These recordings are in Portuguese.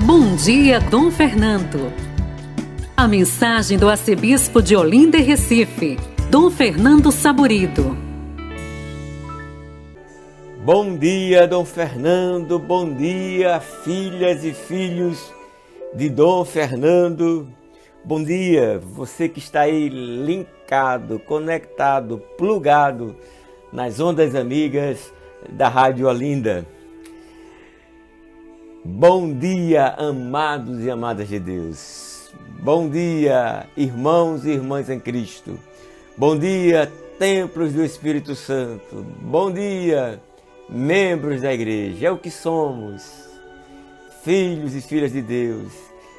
Bom dia, Dom Fernando. A mensagem do arcebispo de Olinda e Recife, Dom Fernando Saburido. Bom dia, Dom Fernando. Bom dia, filhas e filhos de Dom Fernando. Bom dia, você que está aí linkado, conectado, plugado nas ondas amigas da Rádio Olinda. Bom dia, amados e amadas de Deus. Bom dia, irmãos e irmãs em Cristo. Bom dia, templos do Espírito Santo. Bom dia, membros da igreja. É o que somos, filhos e filhas de Deus,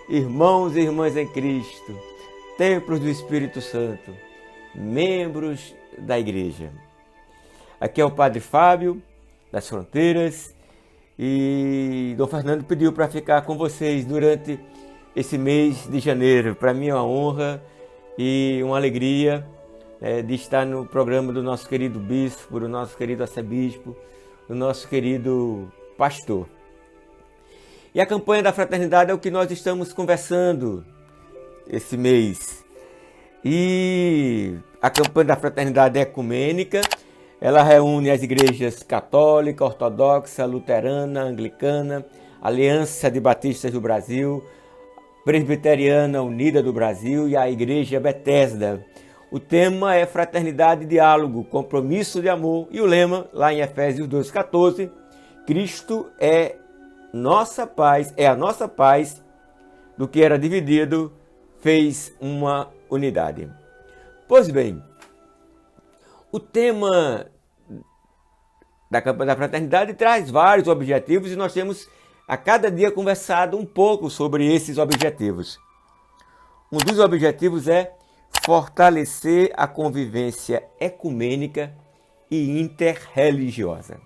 irmãos e irmãs em Cristo, templos do Espírito Santo, membros da igreja. Aqui é o Padre Fábio, das Fronteiras, e Dom Fernando pediu para ficar com vocês durante esse mês de janeiro. Para mim é uma honra e uma alegria de estar no programa do nosso querido bispo, do nosso querido arcebispo, do nosso querido pastor. E a campanha da fraternidade é o que nós estamos conversando esse mês. E a campanha da fraternidade é ecumênica. Ela reúne as igrejas católica, ortodoxa, luterana, anglicana, Aliança de Batistas do Brasil, Presbiteriana Unida do Brasil e a Igreja Betesda. O tema é fraternidade e diálogo, compromisso de amor. E o lema, lá em Efésios 2,14, Cristo é nossa paz, é a nossa paz, do que era dividido, fez uma unidade. Pois bem, o tema da campanha da fraternidade traz vários objetivos e nós temos a cada dia conversado um pouco sobre esses objetivos. Um dos objetivos é fortalecer a convivência ecumênica e interreligiosa.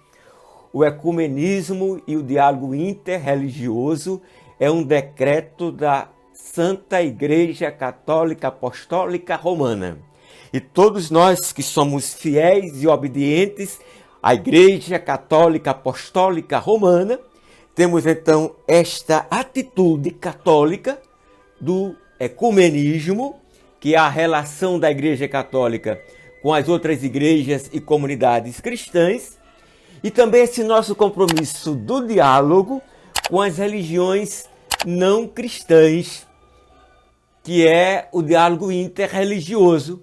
O ecumenismo e o diálogo interreligioso é um decreto da Santa Igreja Católica Apostólica Romana. E todos nós que somos fiéis e obedientes à Igreja Católica Apostólica Romana, temos então esta atitude católica do ecumenismo, que é a relação da Igreja Católica com as outras igrejas e comunidades cristãs, e também esse nosso compromisso do diálogo com as religiões não cristãs, que é o diálogo interreligioso.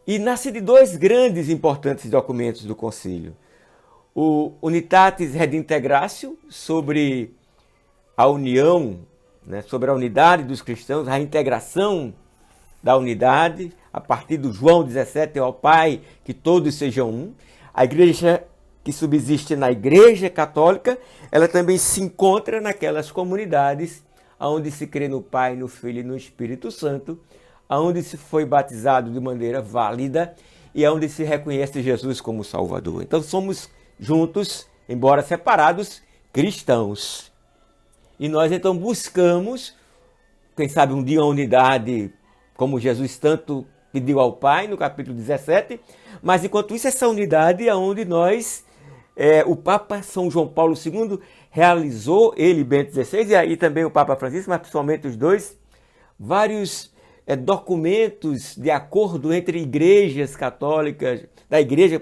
E nasce de dois grandes e importantes documentos do Concílio. O Unitatis Redintegratio, sobre a união, sobre a unidade dos cristãos, a integração da unidade, a partir do João 17, ao Pai, que todos sejam um. A igreja que subsiste na Igreja Católica, ela também se encontra naquelas comunidades onde se crê no Pai, no Filho e no Espírito Santo, onde se foi batizado de maneira válida e onde se reconhece Jesus como Salvador. Então somos juntos, embora separados, cristãos. E nós então buscamos, quem sabe um dia a unidade, como Jesus tanto pediu ao Pai, no capítulo 17, mas enquanto isso, essa unidade é onde nós, o Papa São João Paulo II realizou, ele Bento XVI, e aí também o Papa Francisco, mas principalmente os dois, vários documentos de acordo entre igrejas católicas, da igreja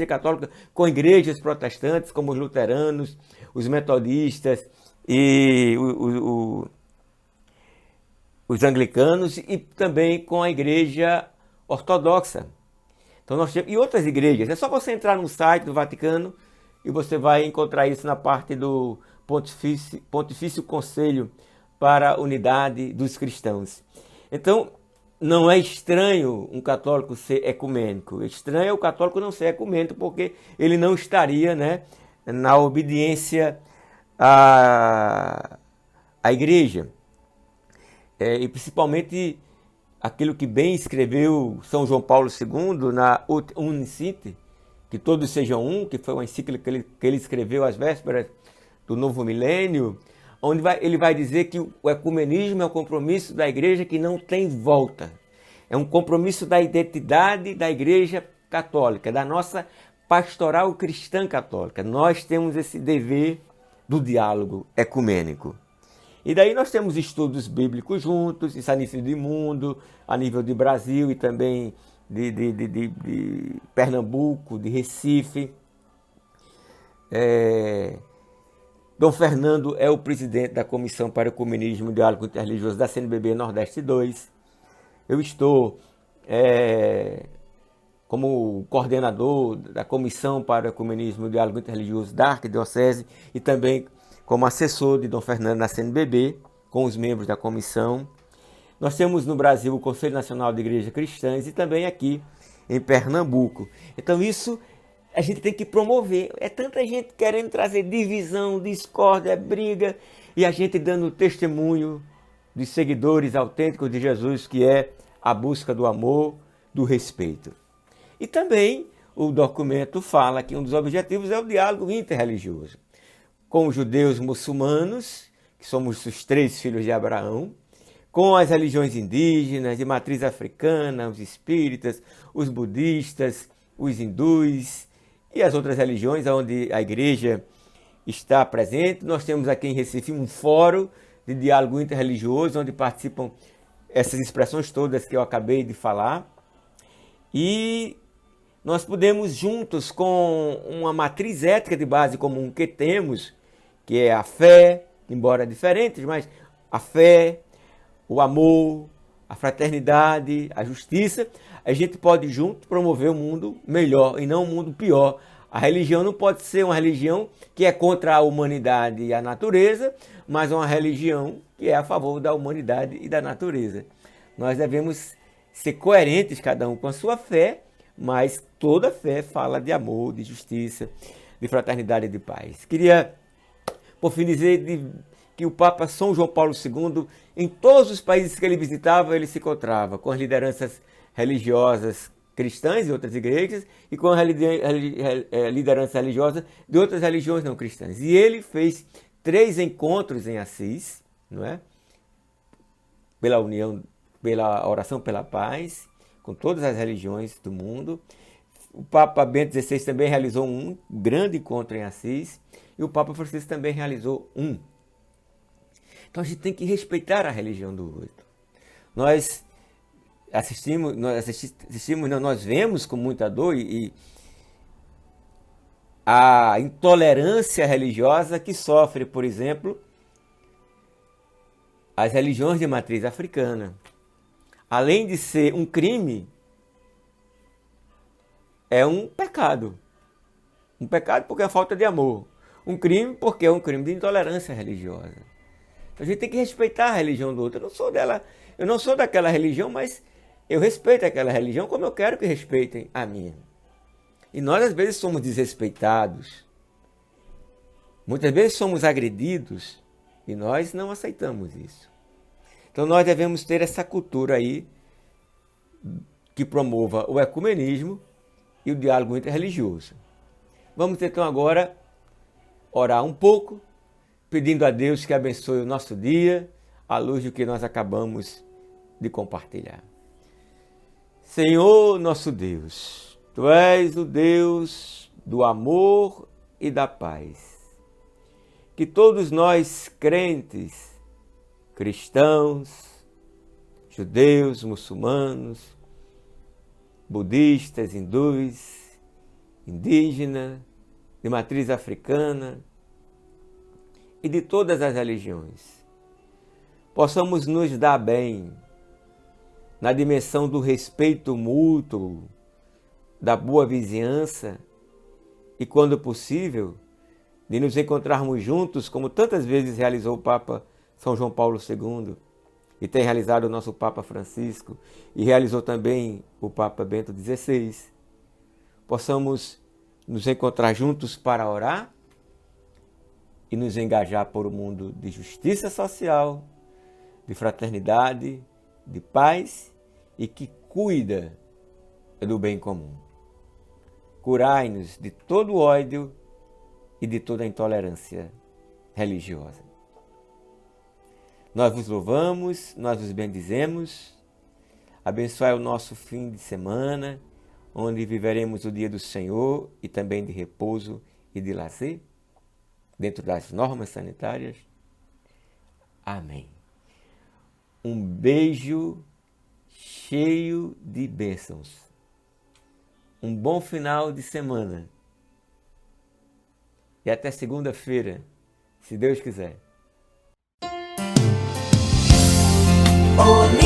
católica com igrejas protestantes, como os luteranos, os metodistas e os anglicanos, e também com a igreja ortodoxa. Então nós temos, e outras igrejas. É só você entrar no site do Vaticano e você vai encontrar isso na parte do Pontifício Conselho para a Unidade dos Cristãos. Então, não é estranho um católico ser ecumênico. Estranho é o católico não ser ecumênico, porque ele não estaria, na obediência à igreja. E principalmente aquilo que bem escreveu São João Paulo II na Ut Unicite, que todos sejam um, que foi uma encíclica que ele escreveu às vésperas do novo milênio, onde ele vai dizer que o ecumenismo é um compromisso da igreja que não tem volta. É um compromisso da identidade da igreja católica, da nossa pastoral cristã católica. Nós temos esse dever do diálogo ecumênico. E daí nós temos estudos bíblicos juntos, isso a nível de mundo, a nível de Brasil e também de Pernambuco, de Recife. Dom Fernando é o presidente da Comissão para o Ecumenismo e Diálogo Interreligioso da CNBB Nordeste 2. Eu estou como coordenador da Comissão para o Ecumenismo e Diálogo Interreligioso da Arquidiocese e também como assessor de Dom Fernando na CNBB, com os membros da comissão. Nós temos no Brasil o Conselho Nacional de Igrejas Cristãs e também aqui em Pernambuco. Então isso a gente tem que promover. É tanta gente querendo trazer divisão, discórdia, briga, e a gente dando testemunho de seguidores autênticos de Jesus, que é a busca do amor, do respeito. E também o documento fala que um dos objetivos é o diálogo interreligioso com os judeus muçulmanos, que somos os 3 filhos de Abraão, com as religiões indígenas, de matriz africana, os espíritas, os budistas, os hindus e as outras religiões onde a igreja está presente. Nós temos aqui em Recife um fórum de diálogo interreligioso, onde participam essas expressões todas que eu acabei de falar. E nós podemos, juntos com uma matriz ética de base comum que temos, que é a fé, embora diferentes, mas a fé, o amor, a fraternidade, a justiça, a gente pode junto promover um mundo melhor e não um mundo pior. A religião não pode ser uma religião que é contra a humanidade e a natureza, mas uma religião que é a favor da humanidade e da natureza. Nós devemos ser coerentes, cada um com a sua fé, mas toda fé fala de amor, de justiça, de fraternidade e de paz. Queria, por fim, dizer que o Papa São João Paulo II, em todos os países que ele visitava, ele se encontrava com as lideranças religiosas cristãs de outras igrejas e com a liderança religiosa de outras religiões não cristãs. E ele fez 3 encontros em Assis, não é? Pela união, pela oração pela paz, com todas as religiões do mundo. O Papa Bento XVI também realizou um grande encontro em Assis e o Papa Francisco também realizou um. Então a gente tem que respeitar a religião do outro. Nós vemos com muita dor e a intolerância religiosa que sofre, por exemplo, as religiões de matriz africana. Além de ser um crime, é um pecado. Um pecado porque é falta de amor. Um crime porque é um crime de intolerância religiosa. Então, a gente tem que respeitar a religião do outro. Eu não sou daquela religião, mas eu respeito aquela religião como eu quero que respeitem a minha. E nós às vezes somos desrespeitados. Muitas vezes somos agredidos e nós não aceitamos isso. Então nós devemos ter essa cultura aí que promova o ecumenismo e o diálogo interreligioso. Vamos então agora orar um pouco, pedindo a Deus que abençoe o nosso dia, à luz do que nós acabamos de compartilhar. Senhor nosso Deus, Tu és o Deus do amor e da paz. Que todos nós crentes, cristãos, judeus, muçulmanos, budistas, hindus, indígenas, de matriz africana e de todas as religiões, possamos nos dar bem na dimensão do respeito mútuo, da boa vizinhança e, quando possível, de nos encontrarmos juntos, como tantas vezes realizou o Papa São João Paulo II e tem realizado o nosso Papa Francisco e realizou também o Papa Bento XVI. Possamos nos encontrar juntos para orar e nos engajar por um mundo de justiça social, de fraternidade, de paz e que cuida do bem comum. Curai-nos de todo o ódio e de toda a intolerância religiosa. Nós vos louvamos, nós vos bendizemos. Abençoai o nosso fim de semana, onde viveremos o dia do Senhor e também de repouso e de lazer, dentro das normas sanitárias. Amém. Um beijo cheio de bênçãos. Um bom final de semana. E até segunda-feira, se Deus quiser. Olê!